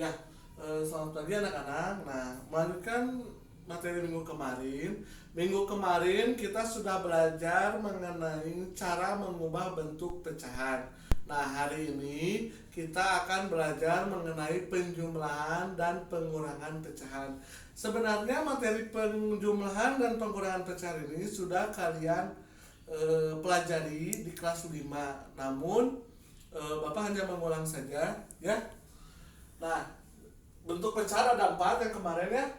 Ya, selamat pagi anak-anak. Nah, melanjutkan materi minggu kemarin. Minggu kemarin kita sudah belajar mengenai cara mengubah bentuk pecahan. Nah, hari ini kita akan belajar mengenai penjumlahan dan pengurangan pecahan. Sebenarnya materi penjumlahan dan pengurangan pecahan ini sudah kalian pelajari di kelas 5. Namun Bapak hanya mengulang saja, ya. Nah, bentuk pecahan ada 4 yang kemarin, ya.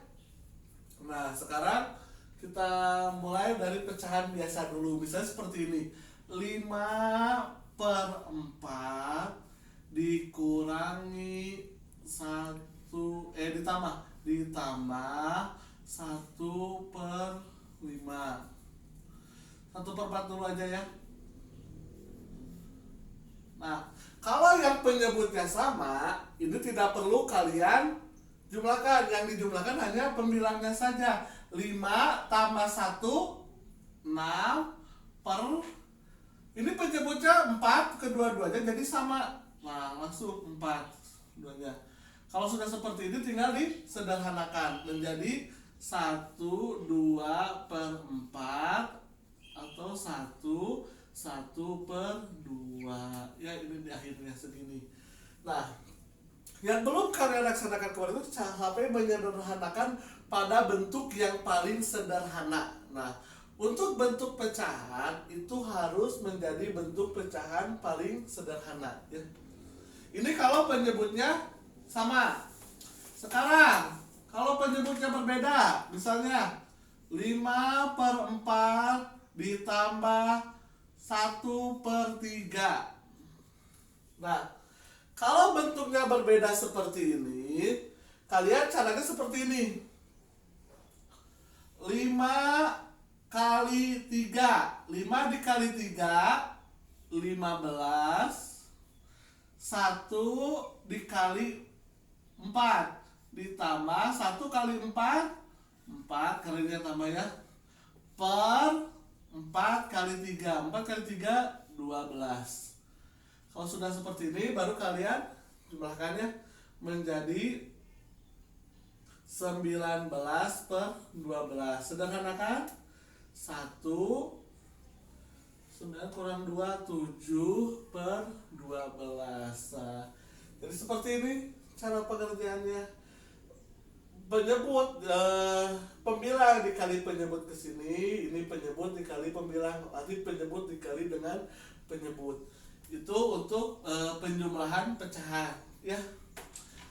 Nah, sekarang kita mulai dari pecahan biasa dulu. Misalnya seperti ini. 5/4 dikurangi ditambah 1/5. 1/4 dulu aja, ya. Nah, kalau yang penyebutnya sama, ini tidak perlu kalian jumlahkan. Yang dijumlahkan hanya pembilangnya saja. 5 tambah 1, 6 per... Ini penyebutnya 4, kedua-duanya jadi sama. Nah, langsung 4 duanya. Kalau sudah seperti ini tinggal disederhanakan menjadi 1/2/4 atau 1/2. Ya, ini di akhirnya segini. Nah, yang belum kalian laksanakan kemarin itu sampai menyederhanakan pada bentuk yang paling sederhana. Nah, untuk bentuk pecahan itu harus menjadi bentuk pecahan paling sederhana, ya. Ini kalau penyebutnya sama. Sekarang kalau penyebutnya berbeda, misalnya 5/4 ditambah 1/3. Nah, kalau bentuknya berbeda seperti ini, kalian caranya seperti ini. 5 kali 3. 5 dikali 3, 15. 1 dikali 4. Ditambah 1 kali 4, 4 kalinya tambah, ya. Per 4 kali 3. 4 kali 3, 12. Kalau sudah seperti ini, baru kalian jumlahkannya menjadi 19/12. Sederhanakan. 9 kurang 2, 7/12. Nah, jadi seperti ini cara pengerjaannya. Penyebut pembilang dikali penyebut ke sini, ini penyebut dikali pembilang, nanti penyebut dikali dengan penyebut. Itu untuk penjumlahan pecahan, ya.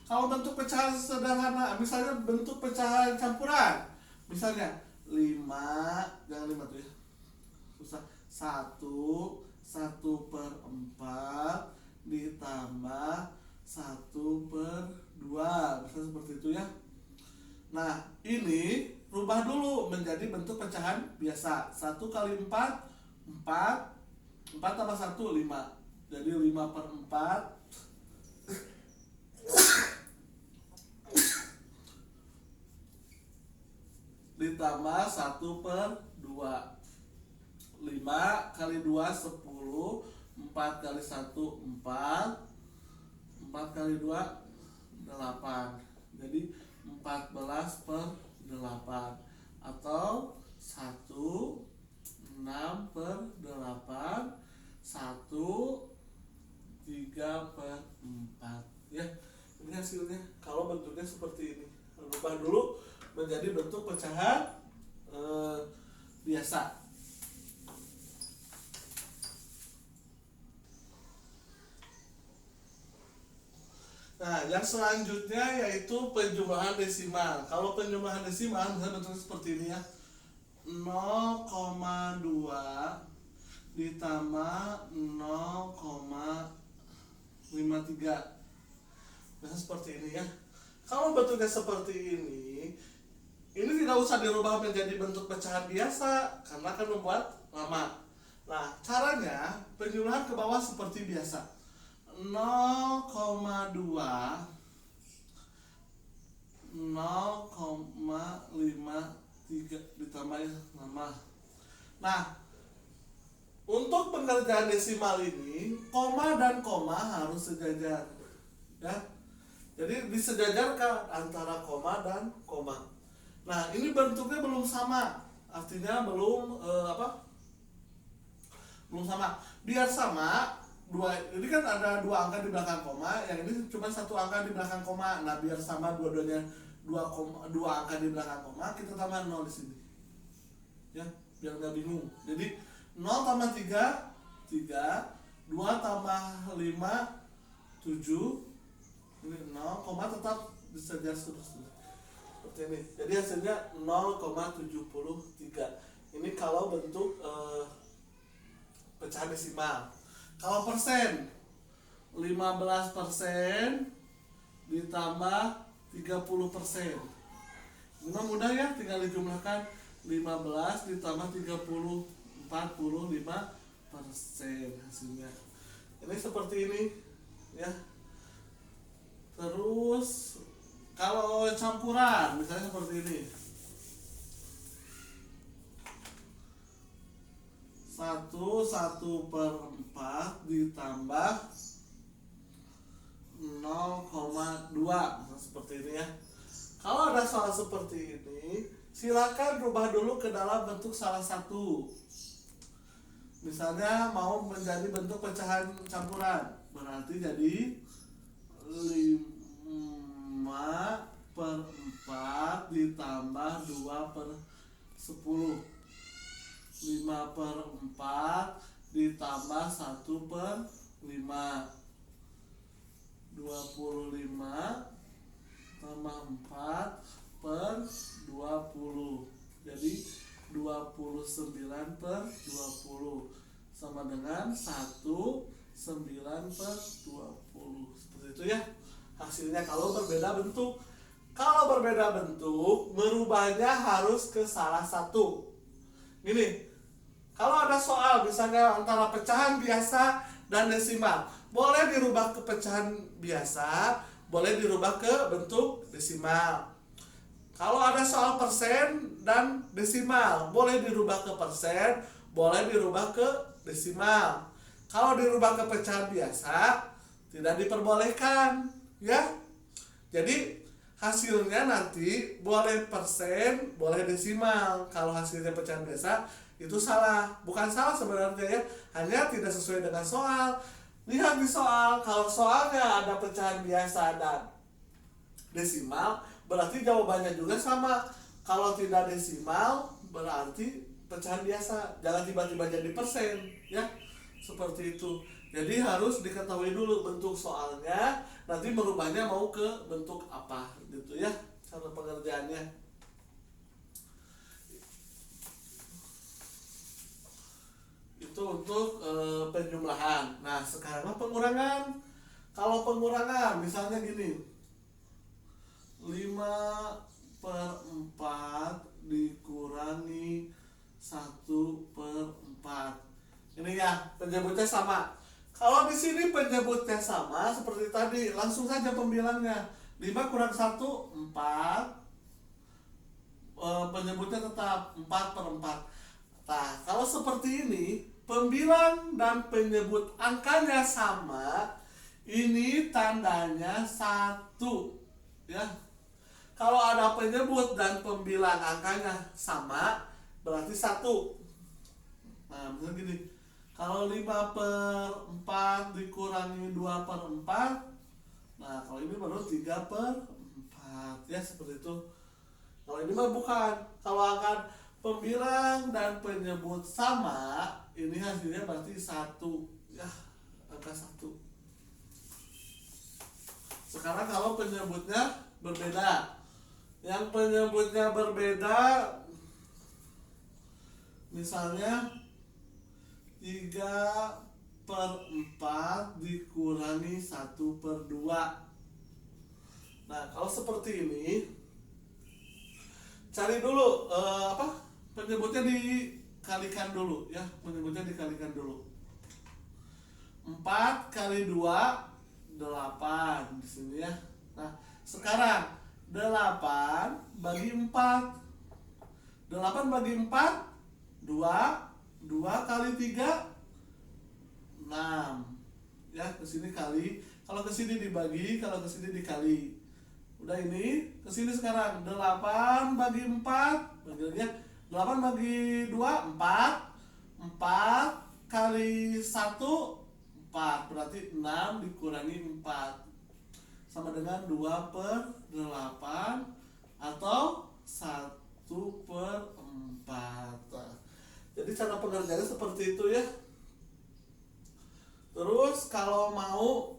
Kalau bentuk pecahan sederhana, misalnya bentuk pecahan campuran, misalnya 5, jangan 5 tuh, ya, susah. 1/4 ditambah 1/2, misalnya seperti itu, ya. Nah, ini rubah dulu menjadi bentuk pecahan biasa. 1 kali 4, 4. 4 tambah 1, 5. Jadi 5/4 ditambah 1/2. 5 kali 2, 10. 4 kali 1, 4. 4 kali 2, 8. Jadi 14/8 atau 6/8, 1/3/4, ya. Ini hasilnya kalau bentuknya seperti ini. Rubah dulu menjadi bentuk pecahan biasa. Nah, yang selanjutnya yaitu penjumlahan desimal. Kalau penjumlahan desimal misalnya bentuknya seperti ini, ya. 0,2 ditambah 0,53. Biasanya seperti ini, ya. Kalau bentuknya seperti ini tidak usah dirubah menjadi bentuk pecahan biasa karena akan membuat lama. Nah, caranya penjumlahan ke bawah seperti biasa. 0,2 0,53 ditambah nama. Nah, untuk pengerjaan desimal ini, koma dan koma harus sejajar, ya. Jadi disejajarkan antara koma dan koma. Nah, ini bentuknya belum sama. Artinya belum belum sama. Biar sama, ini kan ada dua angka di belakang koma, yang ini cuma satu angka di belakang koma. Nah, biar sama dua-duanya dua angka di belakang koma, kita tambah 0 di sini. Ya, biar nggak bingung. Jadi 0 tambah 3 3, 2 tambah 5 7, ini 0, koma tetap disejar terus seperti ini. Jadi hasilnya 0,73. Ini kalau bentuk pecahan desimal. Kalau persen, 15% ditambah 30%. Ini mudah ya, tinggal dijumlahkan 15 ditambah 30, 45% hasilnya. Ini seperti ini ya. Terus kalau campuran misalnya seperti ini, 1/4 ditambah 0,2 seperti ini ya. Kalau ada soal seperti ini, silakan rubah dulu ke dalam bentuk salah satu. Misalnya mau menjadi bentuk pecahan campuran, berarti jadi 5/4 ditambah 2/10. 5/4 ditambah 1/5. 25 tambah 4/20. Jadi 29/20 sama dengan 1/9/20. Seperti itu ya hasilnya kalau berbeda bentuk. Kalau berbeda bentuk, merubahnya harus ke salah satu. Gini, kalau ada soal misalnya antara pecahan biasa dan desimal, boleh dirubah ke pecahan biasa, boleh dirubah ke bentuk desimal. Kalau ada soal persen dan desimal, boleh dirubah ke persen, boleh dirubah ke desimal. Kalau dirubah ke pecahan biasa, tidak diperbolehkan, ya. Jadi hasilnya nanti boleh persen, boleh desimal. Kalau hasilnya pecahan biasa itu salah. Bukan salah sebenarnya ya, hanya tidak sesuai dengan soal. Lihat di soal, kalau soalnya ada pecahan biasa dan desimal, berarti jawabannya juga sama. Kalau tidak desimal, berarti pecahan biasa. Jangan tiba-tiba jadi persen, ya. Seperti itu. Jadi harus diketahui dulu bentuk soalnya, nanti merubahnya mau ke bentuk apa gitu ya, cara pengerjaannya. Itu untuk penjumlahan. Nah, sekarang pengurangan. Kalau pengurangan misalnya gini, 5/4 dikurangi 1/4. Ini ya, penyebutnya sama. Kalau di sini penyebutnya sama seperti tadi, langsung saja pembilangnya. 5 kurang 1, 4. Penyebutnya tetap 4/4. Nah, kalau seperti ini, pembilang dan penyebut angkanya sama, ini tandanya 1. Ya. Kalau ada penyebut dan pembilang angkanya sama, berarti 1. Nah, misalnya gini. Kalau 5/4 dikurangi 2/4, nah kalau ini baru 3/4, ya seperti itu. Kalau ini mah bukan. Kalau akan pembilang dan penyebut sama, ini hasilnya berarti 1, ya, angka 1. Sekarang kalau penyebutnya berbeda, yang penyebutnya berbeda, misalnya 3/4 dikurangi 1/2. Nah, kalau seperti ini, cari dulu penyebutnya dikalikan dulu ya, penyebutnya dikalikan dulu. 4 kali 2 8 di sini ya. Nah, sekarang 8 bagi 4. 8 bagi 4 2 2 kali 3 6. Ya, ke sini kali. Kalau ke sini dibagi, kalau ke sini dikali. Udah ini, ke sini sekarang 8 bagi 4, bagiannya 8 bagi 2 4. 4 kali 1 4, berarti 6 dikurangi 4 sama dengan 2/8 atau 1/4. Jadi cara pengerjaannya seperti itu ya. Terus kalau mau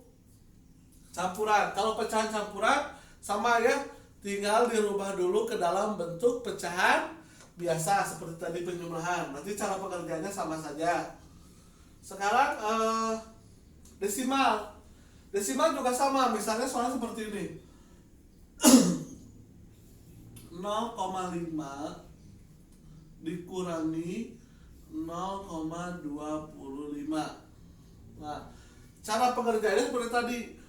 campuran, kalau pecahan campuran sama ya, tinggal dirubah dulu ke dalam bentuk pecahan biasa seperti tadi penjumlahan. Nanti cara pengerjaannya sama saja. Sekarang desimal. Desimal juga sama, misalnya soalnya seperti ini. 0,5 dikurangi 0,25. Nah, cara pengerjaannya seperti tadi,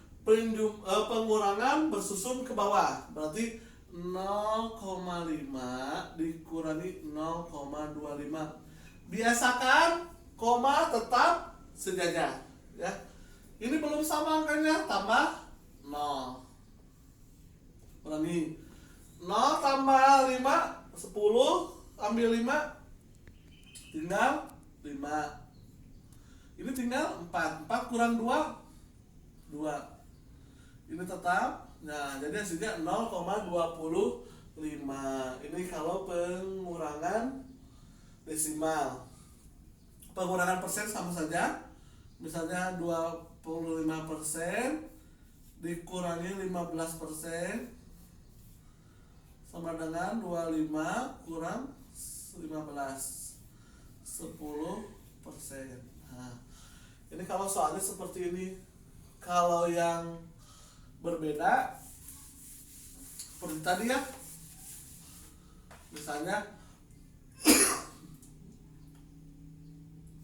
pengurangan bersusun ke bawah. Berarti 0,5 dikurangi 0,25. Biasakan koma tetap sejajar ya. Ini belum sama angkanya, tambah 0. Ulangi. 0 tambah 5 10, ambil 5 tinggal 5. Ini tinggal 4. 4 kurang 2 2. Ini tetap. Nah, jadi hasilnya 0,25. Ini kalau pengurangan desimal. Pengurangan persen sama saja. Misalnya 25% dikurangi 15% sama dengan 25 kurang 15, 10%. Nah, ini kalau soalnya seperti ini. Kalau yang berbeda seperti tadi ya, misalnya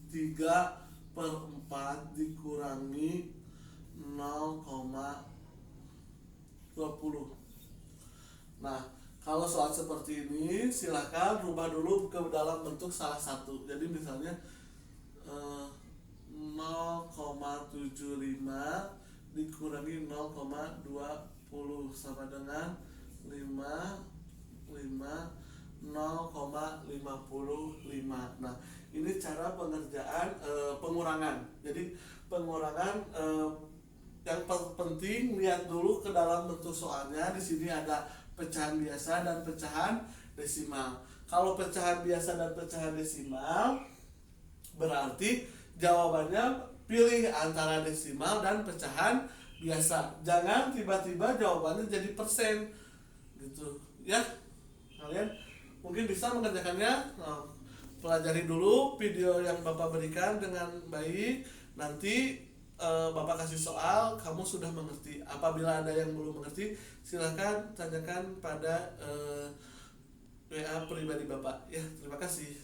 3/4 dikurangi 0,20. Nah, kalau soal seperti ini silakan rubah dulu ke dalam bentuk salah satu. Jadi misalnya 0,75 dikurangi 0,20 sama dengan 0,55. Nah, ini cara pengerjaan pengurangan. Jadi pengurangan yang penting lihat dulu ke dalam bentuk soalnya. Di sini ada pecahan biasa dan pecahan desimal. Kalau pecahan biasa dan pecahan desimal berarti jawabannya pilih antara desimal dan pecahan biasa. Jangan tiba-tiba jawabannya jadi persen gitu ya. Kalian mungkin bisa mengerjakannya. Pelajari dulu video yang Bapak berikan dengan baik. Nanti Bapak kasih soal, kamu sudah mengerti. Apabila ada yang belum mengerti, silakan tanyakan pada WA pribadi Bapak ya. Terima kasih.